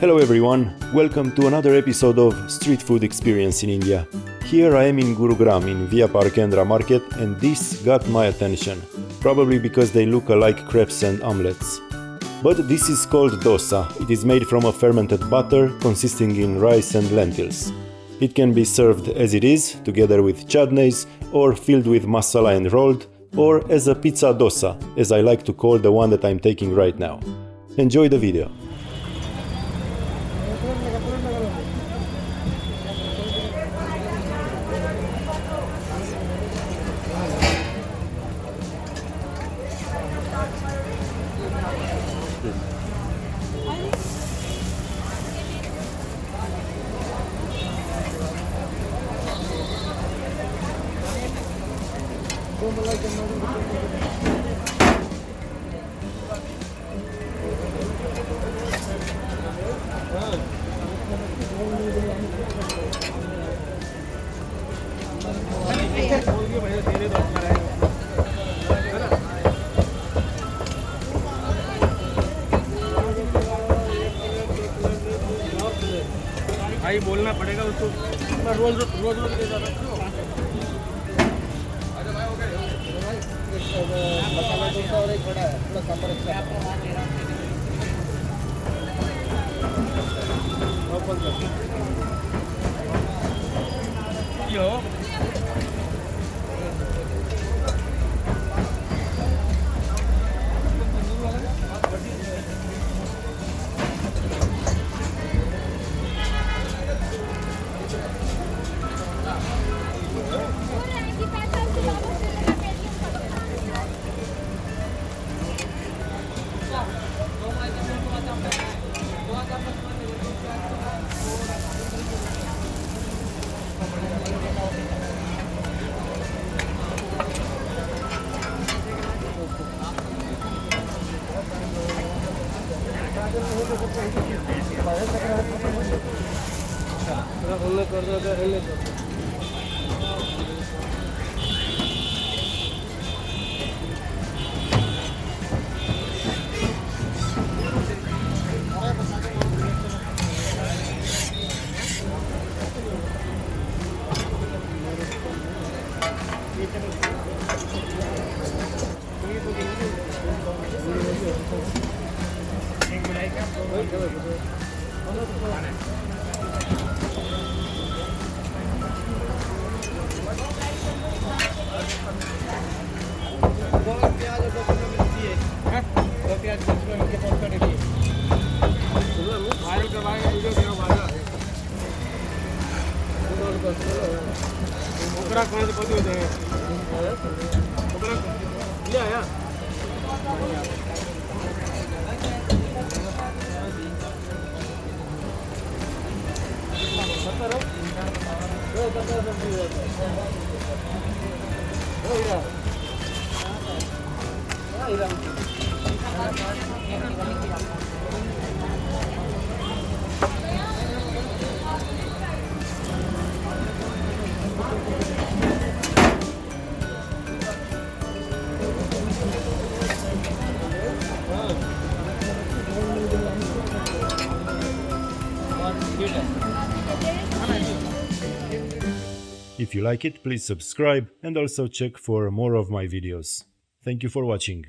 Hello everyone, welcome to another episode of Street Food Experience in India. Here I am in Gurugram in Vyapar Kendra market and this got my attention, probably because they look alike crepes and omelettes. But this is called Dosa. It is made from a fermented butter consisting in rice and lentils. It can be served as it is, together with chutneys, or filled with masala and rolled, or as a pizza dosa, as I like to call the one that I'm taking right now. Enjoy the video. भाई बोलना पड़ेगा उसको रोज रोज रोज दे जाता मसाला डोसा और एक बड़ा है थोड़ा सांभर अच्छा यो कर दो कौन से पति होते हैं ले आया If you like it, please subscribe and also check for more of my videos. Thank you for watching.